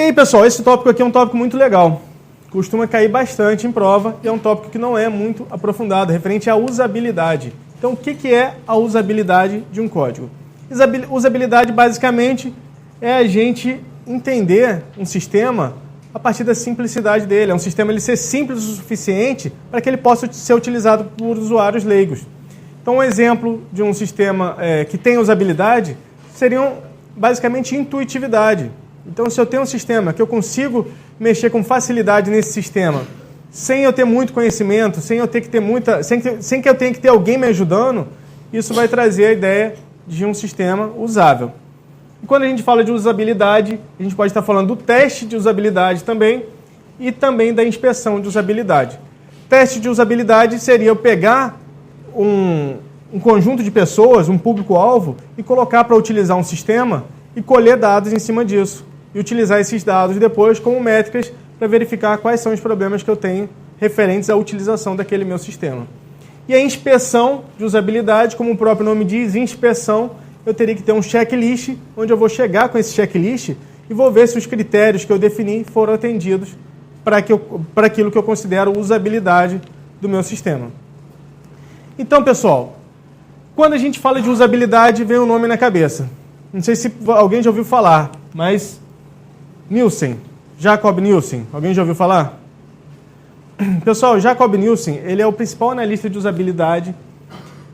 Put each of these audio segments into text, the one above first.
E aí, pessoal, esse tópico aqui é um tópico muito legal. Costuma cair bastante em prova e é um tópico que não é muito aprofundado, referente à usabilidade. Então, o que é a usabilidade de um código? Usabilidade, basicamente, é a gente entender um sistema a partir da simplicidade dele. É um sistema ele ser simples o suficiente para que ele possa ser utilizado por usuários leigos. Então, um exemplo de um sistema que tem usabilidade seriam, basicamente, intuitividade. Então, se eu tenho um sistema que eu consigo mexer com facilidade nesse sistema, sem eu ter muito conhecimento, sem que eu tenha que ter alguém me ajudando, isso vai trazer a ideia de um sistema usável. E quando a gente fala de usabilidade, a gente pode estar falando do teste de usabilidade também e também da inspeção de usabilidade. Teste de usabilidade seria eu pegar um conjunto de pessoas, um público-alvo, e colocar para utilizar um sistema e colher dados em cima disso. E utilizar esses dados depois como métricas para verificar quais são os problemas que eu tenho referentes à utilização daquele meu sistema. E a inspeção de usabilidade, como o próprio nome diz, inspeção, eu teria que ter um checklist, onde eu vou chegar com esse checklist e vou ver se os critérios que eu defini foram atendidos para aquilo que eu considero usabilidade do meu sistema. Então, pessoal, quando a gente fala de usabilidade, vem um nome na cabeça. Não sei se alguém já ouviu falar, mas Nielsen, Jacob Nielsen, alguém já ouviu falar? Pessoal, Jacob Nielsen, ele é o principal analista de usabilidade.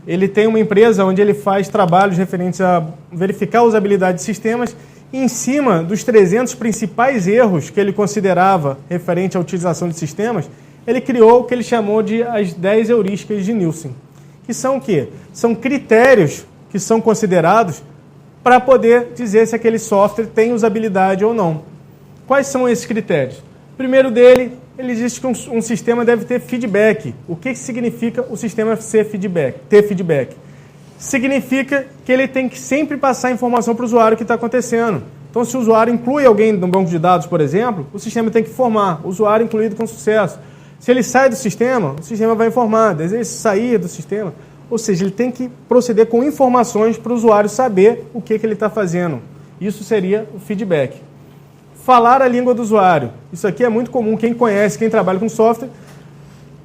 Ele tem uma empresa onde ele faz trabalhos referentes a verificar a usabilidade de sistemas e em cima dos 300 principais erros que ele considerava referente à utilização de sistemas, ele criou o que ele chamou de as 10 heurísticas de Nielsen. Que são o quê? São critérios que são considerados para poder dizer se aquele software tem usabilidade ou não. Quais são esses critérios? O primeiro dele, ele diz que um sistema deve ter feedback. O que significa o sistema ter feedback? Significa que ele tem que sempre passar informação para o usuário o que está acontecendo. Então, se o usuário inclui alguém no banco de dados, por exemplo, o sistema tem que informar. O usuário incluído com sucesso. Se ele sai do sistema, o sistema vai informar. Deseja sair do sistema. Ou seja, ele tem que proceder com informações para o usuário saber o que ele está fazendo. Isso seria o feedback. Falar a língua do usuário. Isso aqui é muito comum. Quem conhece, quem trabalha com software,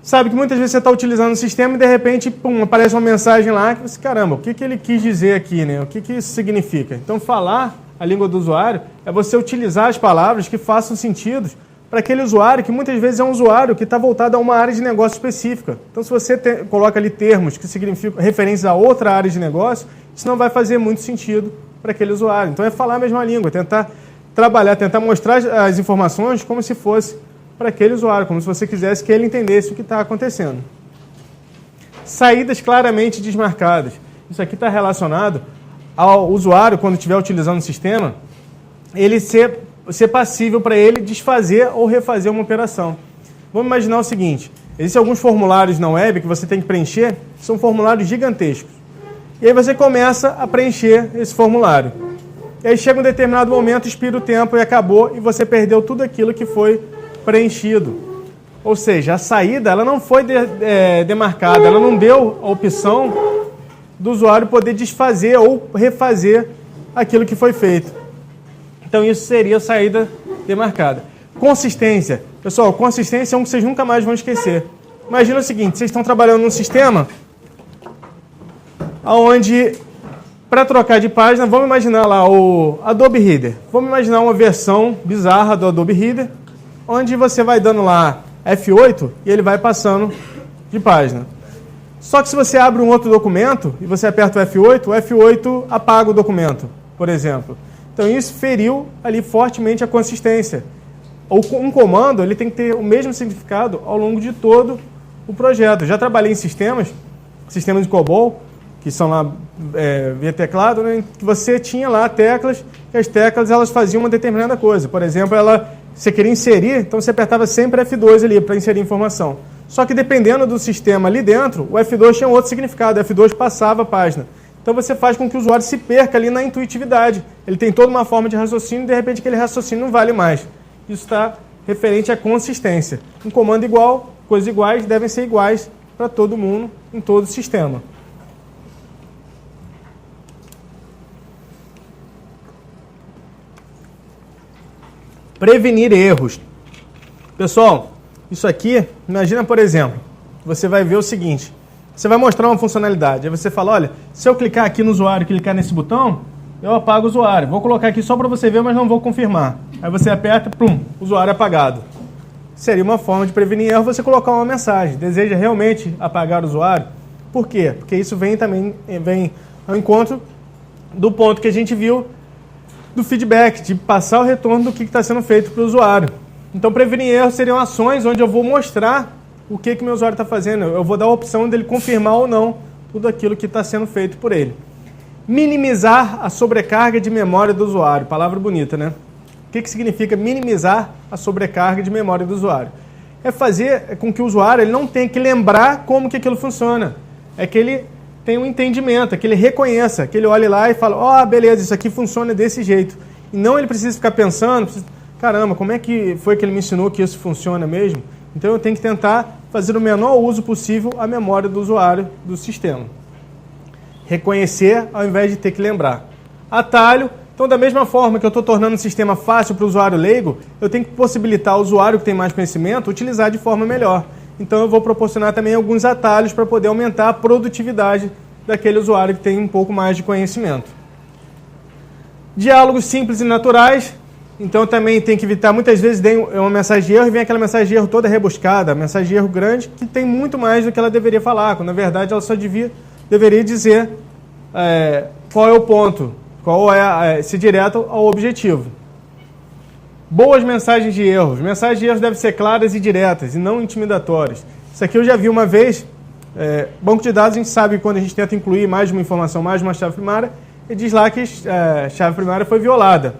sabe que muitas vezes você está utilizando o sistema e de repente aparece uma mensagem lá que você, caramba, o que ele quis dizer aqui, né? O que isso significa? Então, falar a língua do usuário é você utilizar as palavras que façam sentido para aquele usuário, que muitas vezes é um usuário que está voltado a uma área de negócio específica. Então, se você coloca ali termos que significam referências a outra área de negócio, isso não vai fazer muito sentido para aquele usuário. Então, é falar a mesma língua, tentar trabalhar, tentar mostrar as informações como se fosse para aquele usuário, como se você quisesse que ele entendesse o que está acontecendo. Saídas claramente desmarcadas. Isso aqui está relacionado ao usuário, quando estiver utilizando o sistema, ele ser passível para ele desfazer ou refazer uma operação. Vamos imaginar o seguinte, existem alguns formulários na web que você tem que preencher, são formulários gigantescos. E aí você começa a preencher esse formulário. E aí chega um determinado momento, expira o tempo e acabou, e você perdeu tudo aquilo que foi preenchido. Ou seja, a saída ela não foi demarcada, ela não deu a opção do usuário poder desfazer ou refazer aquilo que foi feito. Então isso seria a saída demarcada. Consistência. Pessoal, consistência é um que vocês nunca mais vão esquecer. Imagina o seguinte, vocês estão trabalhando num sistema onde, para trocar de página, vamos imaginar lá o Adobe Reader. Vamos imaginar uma versão bizarra do Adobe Reader, onde você vai dando lá F8 e ele vai passando de página. Só que se você abre um outro documento e você aperta o F8 apaga o documento, por exemplo. Então isso feriu ali fortemente a consistência. Um comando ele tem que ter o mesmo significado ao longo de todo o projeto. Eu já trabalhei em sistemas de COBOL, que são lá via teclado, né, que você tinha lá teclas, e as teclas elas faziam uma determinada coisa. Por exemplo, você queria inserir, então você apertava sempre F2 ali para inserir informação. Só que dependendo do sistema ali dentro, o F2 tinha outro significado, o F2 passava a página. Então você faz com que o usuário se perca ali na intuitividade. Ele tem toda uma forma de raciocínio e de repente aquele raciocínio não vale mais. Isso está referente à consistência. Um comando igual, coisas iguais devem ser iguais para todo mundo, em todo o sistema. Prevenir erros. Pessoal, isso aqui, imagina, por exemplo, você vai ver o seguinte, você vai mostrar uma funcionalidade, aí você fala, olha, se eu clicar aqui no usuário, clicar nesse botão, eu apago o usuário. Vou colocar aqui só para você ver, mas não vou confirmar. Aí você aperta, plum, usuário apagado. Seria uma forma de prevenir erro você colocar uma mensagem. Deseja realmente apagar o usuário? Por quê? Porque isso vem ao encontro do ponto que a gente viu do feedback, de passar o retorno do que está sendo feito para o usuário. Então, prevenir erros seriam ações onde eu vou mostrar o que meu usuário está fazendo. Eu vou dar a opção dele confirmar ou não tudo aquilo que está sendo feito por ele. Minimizar a sobrecarga de memória do usuário. Palavra bonita, né? O que significa minimizar a sobrecarga de memória do usuário? É fazer com que o usuário ele não tenha que lembrar como que aquilo funciona. É que ele tenha um entendimento, é que ele reconheça, que ele olhe lá e fale, ó, beleza, isso aqui funciona desse jeito. E não ele precisa ficar pensando, caramba, como é que foi que ele me ensinou que isso funciona mesmo? Então eu tenho que tentar fazer o menor uso possível à memória do usuário do sistema. Reconhecer ao invés de ter que lembrar. Atalho. Então, da mesma forma que eu estou tornando o sistema fácil para o usuário leigo, eu tenho que possibilitar ao usuário que tem mais conhecimento utilizar de forma melhor. Então, eu vou proporcionar também alguns atalhos para poder aumentar a produtividade daquele usuário que tem um pouco mais de conhecimento. Diálogos simples e naturais. Então, também tem que evitar, muitas vezes, tem uma mensagem de erro e vem aquela mensagem de erro toda rebuscada, mensagem de erro grande, que tem muito mais do que ela deveria falar, quando, na verdade, ela só deveria dizer qual é o ponto. Qual é se direto ao objetivo. Boas mensagens de erros. Mensagens de erros devem ser claras e diretas, e não intimidatórias. Isso aqui eu já vi uma vez. Banco de dados, a gente sabe que quando a gente tenta incluir mais de uma informação, mais de uma chave primária, ele diz lá que a chave primária foi violada.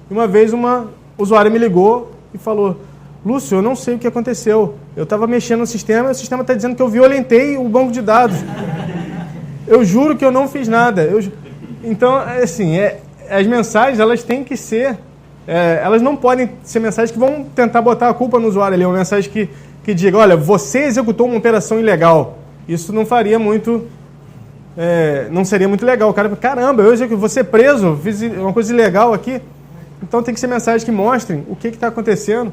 E uma vez uma usuária me ligou e falou, Lúcio, eu não sei o que aconteceu. Eu estava mexendo no sistema e o sistema está dizendo que eu violentei o banco de dados. Eu juro que eu não fiz nada. Então, assim, as mensagens, elas têm que ser... elas não podem ser mensagens que vão tentar botar a culpa no usuário ali. Uma mensagem que diga, olha, você executou uma operação ilegal. Isso não faria muito... não seria muito legal. O cara, caramba, eu vou ser preso, fiz uma coisa ilegal aqui. Então, tem que ser mensagens que mostrem o que está acontecendo,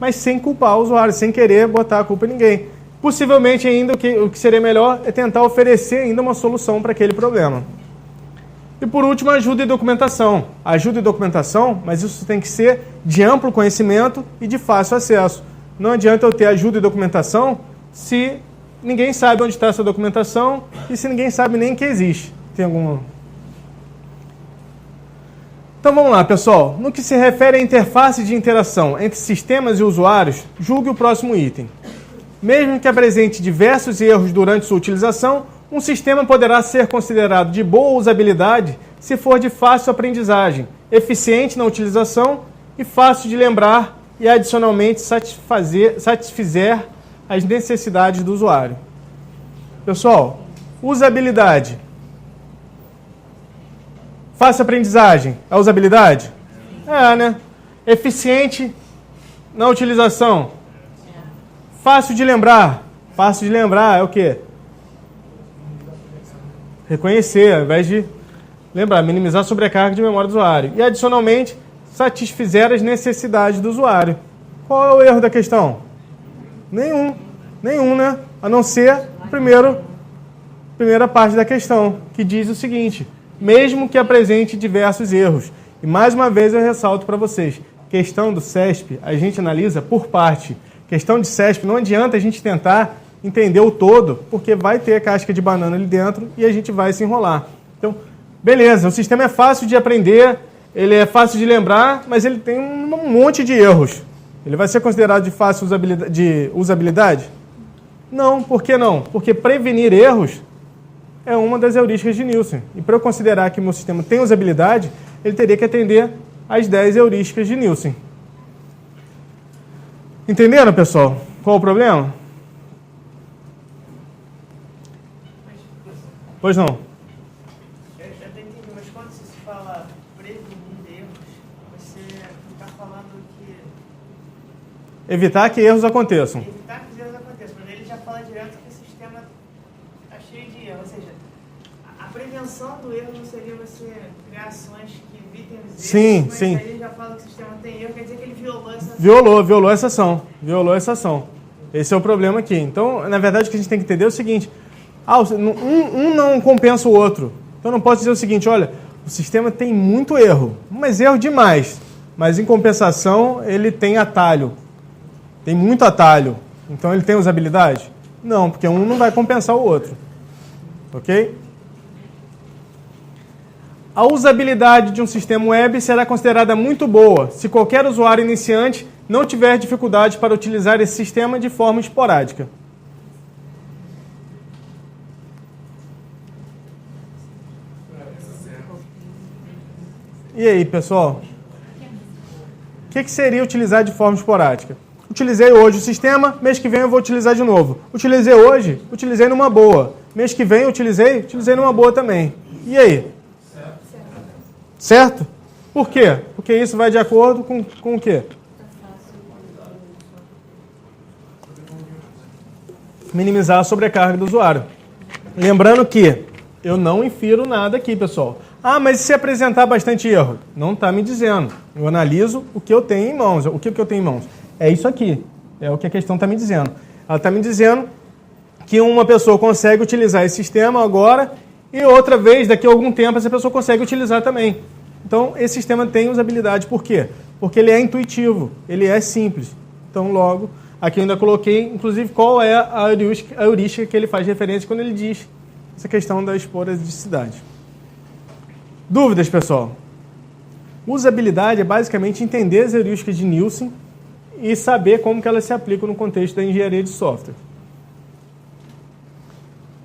mas sem culpar o usuário, sem querer botar a culpa em ninguém. Possivelmente, ainda, o que seria melhor é tentar oferecer ainda uma solução para aquele problema. E por último, ajuda e documentação. Ajuda e documentação, mas isso tem que ser de amplo conhecimento e de fácil acesso. Não adianta eu ter ajuda e documentação se ninguém sabe onde está essa documentação e se ninguém sabe nem que existe. Tem alguma... Então vamos lá, pessoal. No que se refere à interface de interação entre sistemas e usuários, julgue o próximo item. Mesmo que apresente diversos erros durante sua utilização, um sistema poderá ser considerado de boa usabilidade se for de fácil aprendizagem, eficiente na utilização e fácil de lembrar e, adicionalmente, satisfizer as necessidades do usuário. Pessoal, usabilidade. Fácil aprendizagem, é usabilidade? Né? Eficiente na utilização. Fácil de lembrar. Fácil de lembrar é o quê? Reconhecer, ao invés de lembrar, minimizar a sobrecarga de memória do usuário. E, adicionalmente, satisfizer as necessidades do usuário. Qual é o erro da questão? Nenhum, né? A não ser a primeira parte da questão, que diz o seguinte, mesmo que apresente diversos erros. E, mais uma vez, eu ressalto para vocês, questão do CESP, a gente analisa por parte. Questão de CESP, não adianta a gente tentar entender o todo, porque vai ter a casca de banana ali dentro e a gente vai se enrolar. Então, beleza, o sistema é fácil de aprender, ele é fácil de lembrar, mas ele tem um monte de erros. Ele vai ser considerado de fácil usabilidade? Não, por que não? Porque prevenir erros é uma das heurísticas de Nielsen. E para eu considerar que o meu sistema tem usabilidade, ele teria que atender às 10 heurísticas de Nielsen. Entenderam, pessoal? Qual o problema? Pois não. Eu até entendi, mas quando você fala prevenir erros, você não está falando que... Evitar que erros aconteçam. Evitar que erros aconteçam, mas ele já fala direto que o sistema está cheio de erros. Ou seja, a prevenção do erro não seria você criar ações que evitem os erros? Sim, mas sim. Aí ele já fala que o sistema tem erro, quer dizer que ele violou essa ação. Violou essa ação. Violou essa ação. Esse é o problema aqui. Então, na verdade, o que a gente tem que entender é o seguinte. Um não compensa o outro. Então, eu não posso dizer o seguinte, olha, o sistema tem muito erro, mas erro demais. Mas, em compensação, ele tem atalho. Tem muito atalho. Então, ele tem usabilidade? Não, porque um não vai compensar o outro. Ok? A usabilidade de um sistema web será considerada muito boa se qualquer usuário iniciante não tiver dificuldade para utilizar esse sistema de forma esporádica. E aí, pessoal? O que seria utilizar de forma esporádica? Utilizei hoje o sistema, mês que vem eu vou utilizar de novo. Utilizei hoje, utilizei numa boa. Mês que vem eu utilizei numa boa também. E aí? Certo? Por quê? Porque isso vai de acordo com o quê? Minimizar a sobrecarga do usuário. Lembrando que eu não infiro nada aqui, pessoal. Ah, mas e se apresentar bastante erro? Não está me dizendo. Eu analiso o que eu tenho em mãos. O que eu tenho em mãos? É isso aqui. É o que a questão está me dizendo. Ela está me dizendo que uma pessoa consegue utilizar esse sistema agora e outra vez, daqui a algum tempo, essa pessoa consegue utilizar também. Então, esse sistema tem usabilidade. Por quê? Porque ele é intuitivo, ele é simples. Então, logo, aqui eu ainda coloquei, inclusive, qual é a heurística que ele faz referência quando ele diz essa questão da esporadicidade. Dúvidas, pessoal? Usabilidade é basicamente entender as heurísticas de Nielsen e saber como que elas se aplicam no contexto da engenharia de software.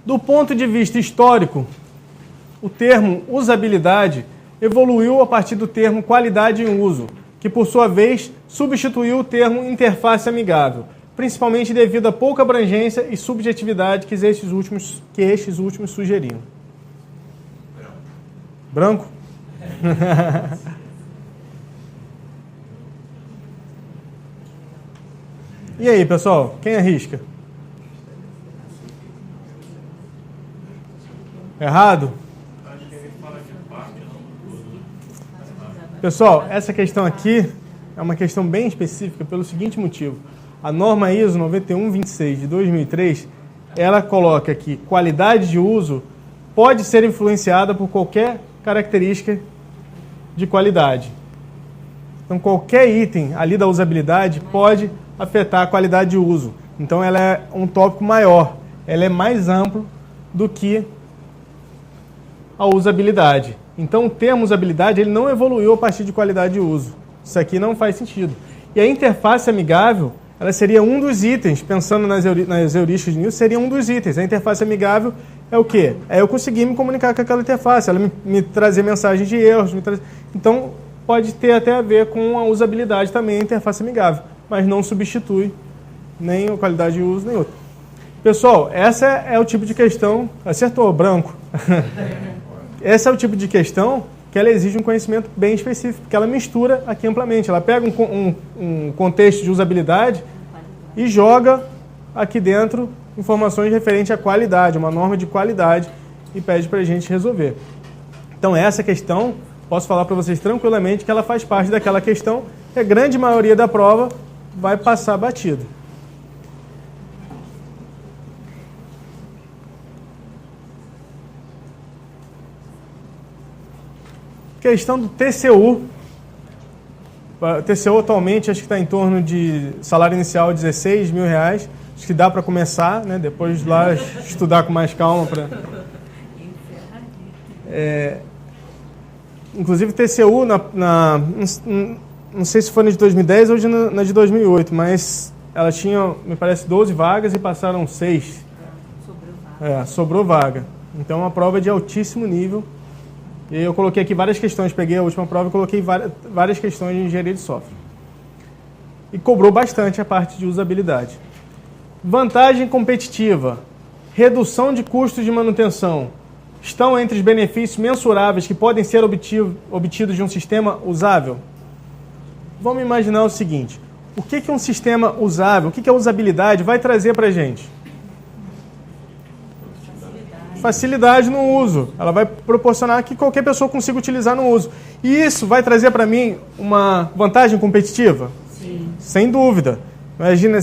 Do ponto de vista histórico, o termo usabilidade evoluiu a partir do termo qualidade em uso, que por sua vez substituiu o termo interface amigável, principalmente devido à pouca abrangência e subjetividade que estes últimos sugeriam. Branco? E aí, pessoal? Quem arrisca? Errado? Pessoal, essa questão aqui é uma questão bem específica pelo seguinte motivo. A norma ISO 9126 de 2003, ela coloca que qualidade de uso pode ser influenciada por qualquer característica de qualidade. Então, qualquer item ali da usabilidade pode afetar a qualidade de uso. Então, ela é um tópico maior. Ela é mais amplo do que a usabilidade. Então, o termo usabilidade ele não evoluiu a partir de qualidade de uso. Isso aqui não faz sentido. E a interface amigável, ela seria um dos itens, pensando nas heurísticas de Nielsen, seria um dos itens. A interface amigável é o quê? É eu conseguir me comunicar com aquela interface, ela me trazer mensagens de erros. Então, pode ter até a ver com a usabilidade também, a interface amigável, mas não substitui nem a qualidade de uso, nem outra. Pessoal, essa é o tipo de questão... Acertou, branco. Esse é o tipo de questão que ela exige um conhecimento bem específico, porque ela mistura aqui amplamente. Ela pega um contexto de usabilidade e joga aqui dentro informações referentes à qualidade, uma norma de qualidade, e pede para a gente resolver. Então, essa questão, posso falar para vocês tranquilamente que ela faz parte daquela questão que a grande maioria da prova vai passar batido. Questão do TCU. O TCU atualmente acho que está em torno de salário inicial de R$16 mil. Acho que dá para começar, né? Depois de lá estudar com mais calma. Inclusive TCU, não sei se foi na de 2010 ou na de 2008, mas ela tinha, me parece, 12 vagas e passaram 6. Sobrou vaga. Então é uma prova de altíssimo nível. E eu coloquei aqui várias questões, peguei a última prova e coloquei várias questões de engenharia de software. E cobrou bastante a parte de usabilidade. Vantagem competitiva, redução de custos de manutenção, estão entre os benefícios mensuráveis que podem ser obtidos de um sistema usável? Vamos imaginar o seguinte, o que um sistema usável, o que a usabilidade vai trazer para a gente? facilidade no uso. Ela vai proporcionar que qualquer pessoa consiga utilizar no uso. E isso vai trazer para mim uma vantagem competitiva? Sim. Sem dúvida. Imagina,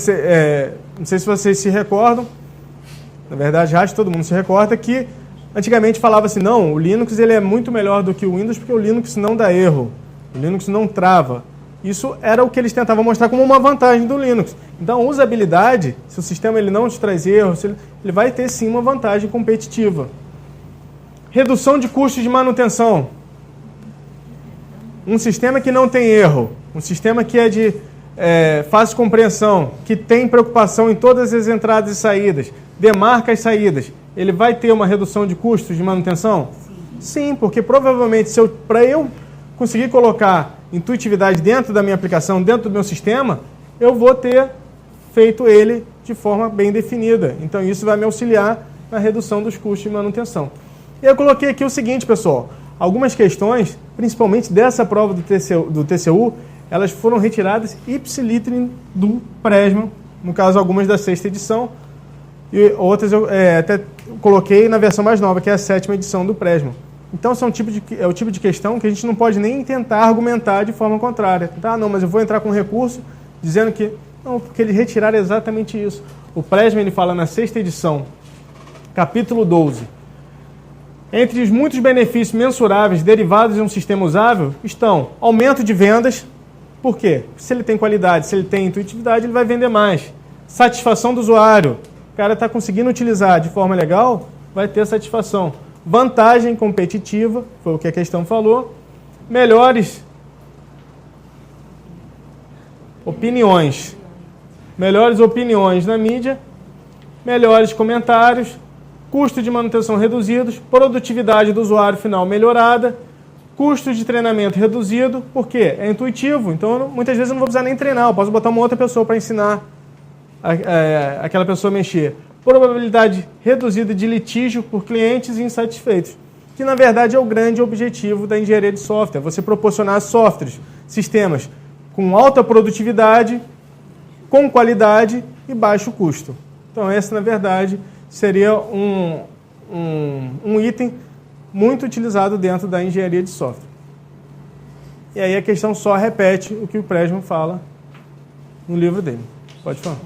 não sei se vocês se recordam, na verdade, acho que todo mundo se recorda que antigamente falava assim, não, o Linux ele é muito melhor do que o Windows porque o Linux não dá erro, o Linux não trava. Isso era o que eles tentavam mostrar como uma vantagem do Linux. Então, a usabilidade, se o sistema ele não te traz erros, ele vai ter sim uma vantagem competitiva. Redução de custos de manutenção. Um sistema que não tem erro, um sistema que é de fácil compreensão, que tem preocupação em todas as entradas e saídas, demarca as saídas, ele vai ter uma redução de custos de manutenção? Sim, porque provavelmente para eu conseguir colocar intuitividade dentro da minha aplicação, dentro do meu sistema, eu vou ter feito ele de forma bem definida. Então isso vai me auxiliar na redução dos custos de manutenção. E eu coloquei aqui o seguinte, pessoal, algumas questões, principalmente dessa prova do TCU, elas foram retiradas ipsilitrim do Presmo, no caso algumas da 6ª edição, e outras eu até coloquei na versão mais nova, que é a 7ª edição do Presmo. Então é o tipo de questão que a gente não pode nem tentar argumentar de forma contrária. Tá? Não, mas eu vou entrar com um recurso dizendo que... Não, porque eles retiraram exatamente isso. O Presmo ele fala na 6ª edição, capítulo 12. Entre os muitos benefícios mensuráveis derivados de um sistema usável estão aumento de vendas. Por quê? Se ele tem qualidade, se ele tem intuitividade, ele vai vender mais. Satisfação do usuário. O cara está conseguindo utilizar de forma legal, vai ter satisfação. Vantagem competitiva, foi o que a questão falou. Melhores opiniões. Melhores opiniões na mídia. Melhores comentários. Custo de manutenção reduzidos. Produtividade do usuário final melhorada. Custo de treinamento reduzido. Por quê? É intuitivo. Então, muitas vezes eu não vou precisar nem treinar. Eu posso botar uma outra pessoa para ensinar aquela pessoa a mexer. Probabilidade reduzida de litígio por clientes insatisfeitos, que na verdade é o grande objetivo da engenharia de software, você proporcionar softwares, sistemas com alta produtividade, com qualidade e baixo custo. Então esse na verdade seria um item muito utilizado dentro da engenharia de software. E aí a questão só repete o que o Presmo fala no livro dele. Pode falar.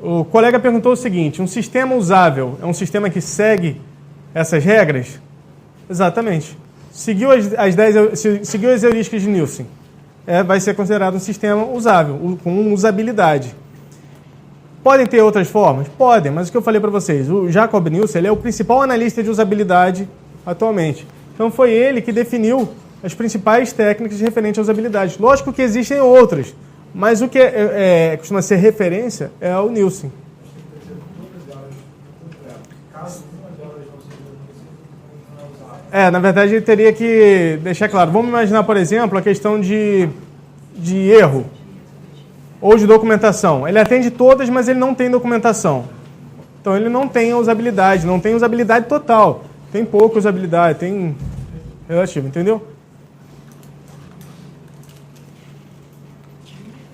O colega perguntou o seguinte, um sistema usável é um sistema que segue essas regras? Exatamente. Seguiu seguiu as heurísticas de Nielsen. Vai ser considerado um sistema usável, com usabilidade. Podem ter outras formas? Podem, mas o que eu falei para vocês, o Jacob Nielsen ele é o principal analista de usabilidade atualmente. Então foi ele que definiu as principais técnicas referentes à usabilidade. Lógico que existem outras, mas o que costuma ser referência é o Nielsen. Na verdade, ele teria que deixar claro. Vamos imaginar, por exemplo, a questão de erro ou de documentação. Ele atende todas, mas ele não tem documentação. Então, ele não tem usabilidade, não tem usabilidade total. Tem pouca usabilidade, tem relativo, entendeu?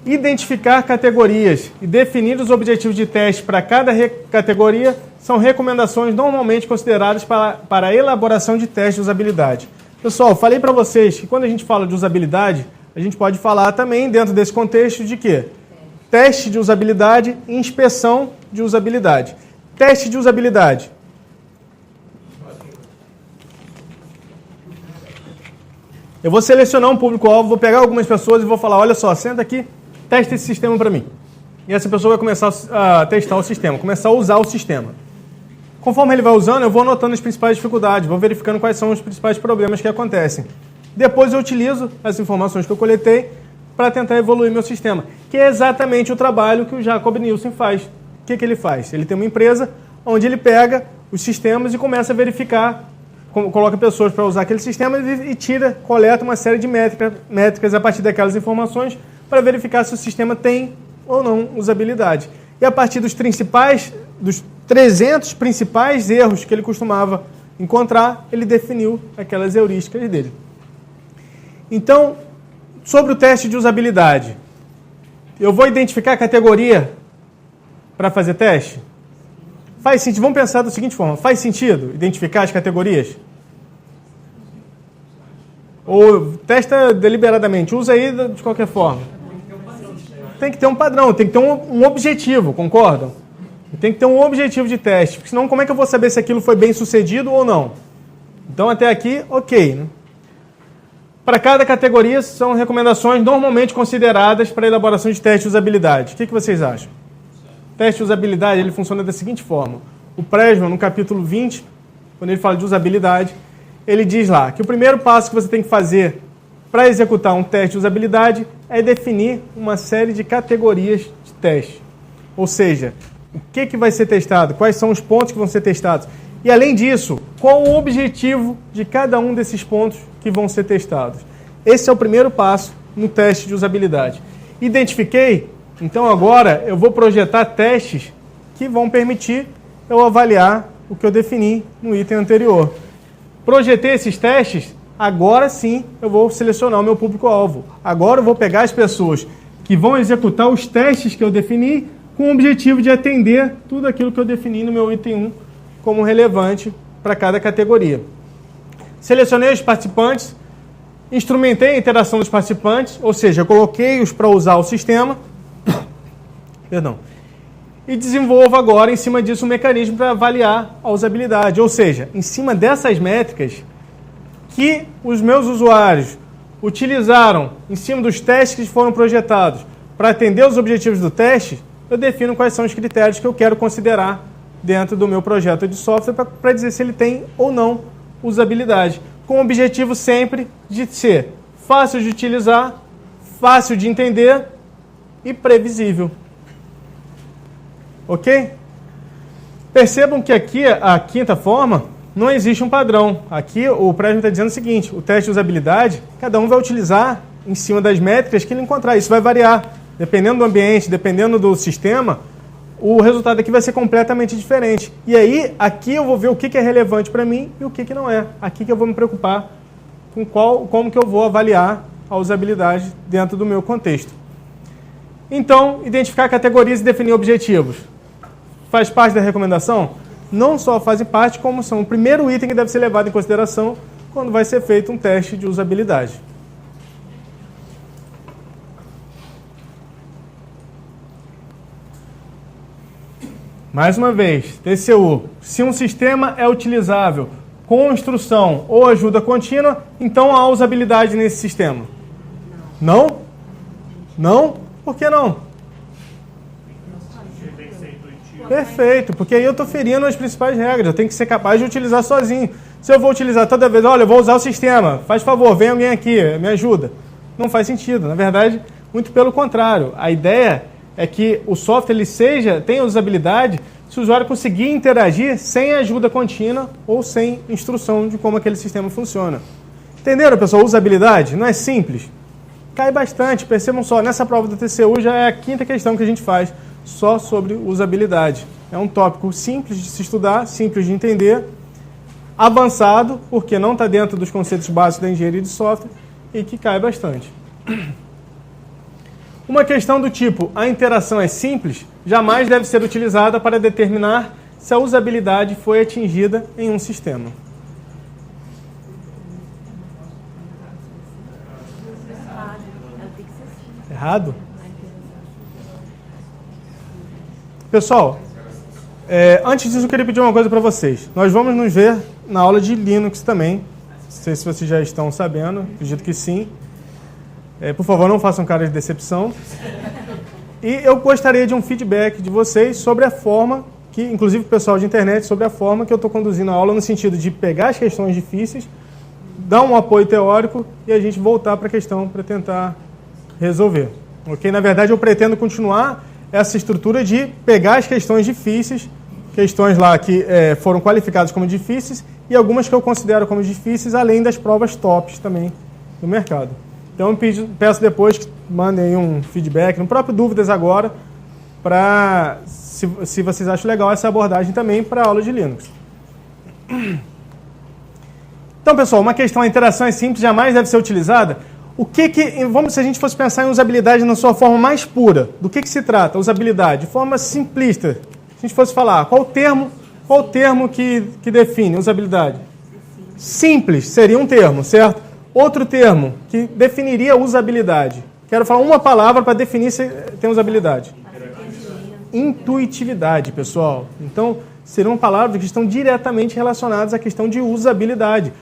Identificar categorias e definir os objetivos de teste para cada categoria são recomendações normalmente consideradas para a elaboração de testes de usabilidade. Pessoal, falei para vocês que quando a gente fala de usabilidade, a gente pode falar também dentro desse contexto de quê? Teste de usabilidade e inspeção de usabilidade. Teste de usabilidade. Eu vou selecionar um público-alvo, vou pegar algumas pessoas e vou falar, olha só, senta aqui, testa esse sistema para mim. E essa pessoa vai começar a testar o sistema, começar a usar o sistema. Conforme ele vai usando, eu vou anotando as principais dificuldades, vou verificando quais são os principais problemas que acontecem. Depois eu utilizo as informações que eu coletei para tentar evoluir meu sistema, que é exatamente o trabalho que o Jacob Nielsen faz. O que ele faz? Ele tem uma empresa onde ele pega os sistemas e começa a verificar, coloca pessoas para usar aquele sistema e coleta uma série de métricas a partir daquelas informações para verificar se o sistema tem ou não usabilidade. E a partir dos 300 principais erros que ele costumava encontrar, ele definiu aquelas heurísticas dele. Então, sobre o teste de usabilidade, eu vou identificar a categoria para fazer teste? Faz sentido. Vamos pensar da seguinte forma. Faz sentido identificar as categorias? Ou testa deliberadamente, usa aí de qualquer forma. Tem que ter um padrão, tem que ter um objetivo, concordam? Tem que ter um objetivo de teste, porque senão como é que eu vou saber se aquilo foi bem sucedido ou não? Então até aqui, ok. Né? Para cada categoria são recomendações normalmente consideradas para a elaboração de teste de usabilidade. O que vocês acham? O teste de usabilidade ele funciona da seguinte forma. O Pressman, no capítulo 20, quando ele fala de usabilidade, ele diz lá que o primeiro passo que você tem que fazer para executar um teste de usabilidade é definir uma série de categorias de teste. Ou seja, o que vai ser testado, quais são os pontos que vão ser testados. E além disso, qual o objetivo de cada um desses pontos que vão ser testados. Esse é o primeiro passo no teste de usabilidade. Identifiquei? Então agora eu vou projetar testes que vão permitir eu avaliar o que eu defini no item anterior. Projetei esses testes, agora sim eu vou selecionar o meu público-alvo. Agora eu vou pegar as pessoas que vão executar os testes que eu defini com o objetivo de atender tudo aquilo que eu defini no meu item 1 como relevante para cada categoria. Selecionei os participantes, instrumentei a interação dos participantes, ou seja, coloquei-os para usar o sistema, e desenvolvo agora, em cima disso, um mecanismo para avaliar a usabilidade. Ou seja, em cima dessas métricas que os meus usuários utilizaram em cima dos testes que foram projetados para atender os objetivos do teste, eu defino quais são os critérios que eu quero considerar dentro do meu projeto de software para dizer se ele tem ou não usabilidade. Com o objetivo sempre de ser fácil de utilizar, fácil de entender e previsível. Ok? Percebam que aqui, a quinta forma, não existe um padrão. Aqui o Pressman está dizendo o seguinte, o teste de usabilidade, cada um vai utilizar em cima das métricas que ele encontrar. Isso vai variar. Dependendo do ambiente, dependendo do sistema, o resultado aqui vai ser completamente diferente. E aí, aqui eu vou ver o que é relevante para mim e o que não é. Aqui que eu vou me preocupar com como que eu vou avaliar a usabilidade dentro do meu contexto. Então, identificar categorias e definir objetivos. Faz parte da recomendação? Não só faz parte, como são o primeiro item que deve ser levado em consideração quando vai ser feito um teste de usabilidade. Mais uma vez, TCU. Se um sistema é utilizável com instrução ou ajuda contínua, então há usabilidade nesse sistema. Não? Não? Por que não? Perfeito, porque aí eu estou ferindo as principais regras. Eu tenho que ser capaz de utilizar sozinho. Se eu vou utilizar toda vez, olha, eu vou usar o sistema, faz favor, vem alguém aqui, me ajuda. Não faz sentido. Na verdade, muito pelo contrário. A ideia é que o software ele tenha usabilidade se o usuário conseguir interagir sem ajuda contínua ou sem instrução de como aquele sistema funciona. Entenderam, pessoal? Usabilidade não é simples. Cai bastante. Percebam só, nessa prova do TCU já é a quinta questão que a gente faz só sobre usabilidade. É um tópico simples de se estudar, simples de entender, avançado, porque não está dentro dos conceitos básicos da engenharia de software e que cai bastante. Uma questão do tipo, a interação é simples, jamais deve ser utilizada para determinar se a usabilidade foi atingida em um sistema. Errado? Pessoal, antes disso eu queria pedir uma coisa para vocês. Nós vamos nos ver na aula de Linux também. Não sei se vocês já estão sabendo, acredito que sim. Por favor, não façam cara de decepção. E eu gostaria de um feedback de vocês sobre a forma, inclusive o pessoal de internet, sobre a forma que eu estou conduzindo a aula, no sentido de pegar as questões difíceis, dar um apoio teórico e a gente voltar para a questão para tentar resolver. Ok? Na verdade, eu pretendo continuar essa estrutura de pegar as questões difíceis, questões lá que foram qualificadas como difíceis e algumas que eu considero como difíceis, além das provas tops também do mercado. Então, eu peço depois que mandem aí um feedback, no próprio Dúvidas agora, para se vocês acham legal essa abordagem também para a aula de Linux. Então, pessoal, uma questão, a interação é simples, jamais deve ser utilizada. Vamos, se a gente fosse pensar em usabilidade na sua forma mais pura, do que se trata usabilidade? De forma simplista, se a gente fosse falar, qual o termo que define usabilidade? Simples seria um termo, certo? Outro termo que definiria usabilidade. Quero falar uma palavra para definir se tem usabilidade. Intuitividade, pessoal. Então, seriam palavras que estão diretamente relacionadas à questão de usabilidade.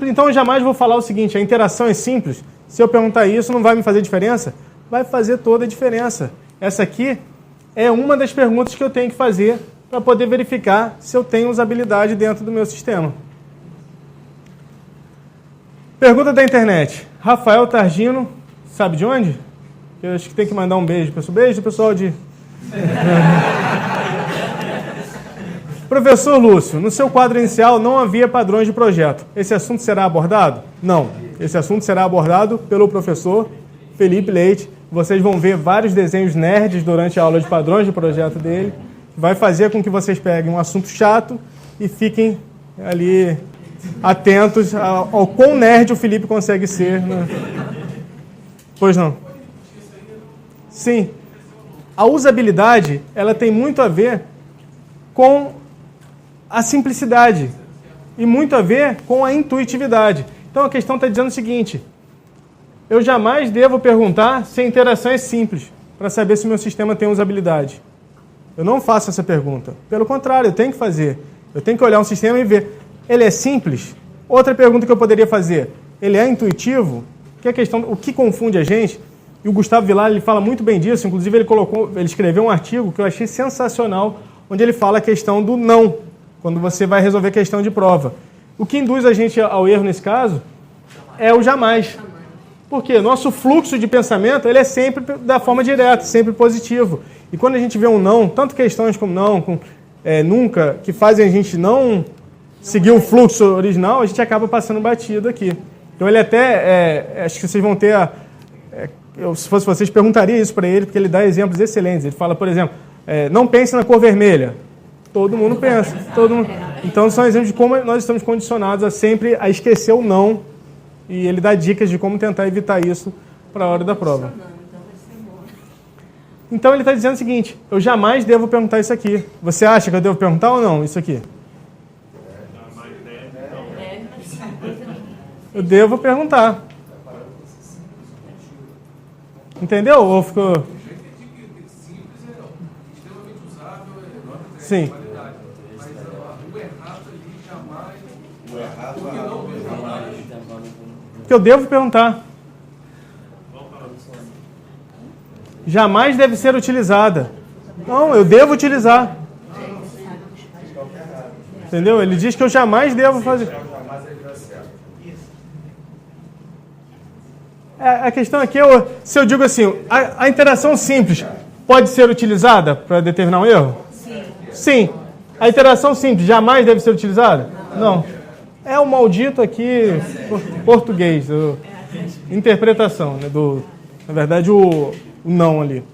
Então, eu jamais vou falar o seguinte, a interação é simples. Se eu perguntar isso, não vai me fazer diferença? Vai fazer toda a diferença. Essa aqui é uma das perguntas que eu tenho que fazer para poder verificar se eu tenho usabilidade dentro do meu sistema. Pergunta da internet. Rafael Targino, sabe de onde? Eu acho que tem que mandar um beijo. Beijo, pessoal de... Professor Lúcio, no seu quadro inicial não havia padrões de projeto. Esse assunto será abordado? Não. Esse assunto será abordado pelo professor Felipe Leite. Vocês vão ver vários desenhos nerds durante a aula de padrões de projeto dele. Vai fazer com que vocês peguem um assunto chato e fiquem ali atentos ao quão nerd o Felipe consegue ser. Né? Pois não? Sim. A usabilidade, ela tem muito a ver com a simplicidade e muito a ver com a intuitividade. Então a questão está dizendo o seguinte, eu jamais devo perguntar se a interação é simples para saber se meu sistema tem usabilidade. Eu não faço essa pergunta. Pelo contrário, eu tenho que fazer. Eu tenho que olhar um sistema e ver, ele é simples? Outra pergunta que eu poderia fazer, ele é intuitivo? Que é a questão, o que confunde a gente, e o Gustavo Vilar ele fala muito bem disso, inclusive ele escreveu um artigo que eu achei sensacional, onde ele fala a questão do não, quando você vai resolver questão de prova. O que induz a gente ao erro nesse caso é o jamais. Porque nosso fluxo de pensamento ele é sempre da forma direta, sempre positivo. E quando a gente vê um não, tanto questões como não, nunca, que fazem a gente não seguir o fluxo original, a gente acaba passando batido aqui. Então ele até, acho que vocês vão ter, se fosse vocês, perguntaria isso para ele, porque ele dá exemplos excelentes. Ele fala, por exemplo, não pense na cor vermelha. Todo mundo pensa. Então são exemplos de como nós estamos condicionados a sempre a esquecer o não, e ele dá dicas de como tentar evitar isso para a hora da prova. Então ele está dizendo o seguinte, eu jamais devo perguntar isso aqui. Você acha que eu devo perguntar ou não isso aqui? Eu devo perguntar. Entendeu? Ou ficou... Sim. Que eu devo perguntar. Jamais deve ser utilizada. Não, eu devo utilizar. Entendeu? Ele diz que eu jamais devo fazer. A questão aqui é, se eu digo assim, a interação simples pode ser utilizada para determinar um erro? Sim. A interação simples jamais deve ser utilizada? Não. É o maldito aqui português, interpretação, né, na verdade o não ali.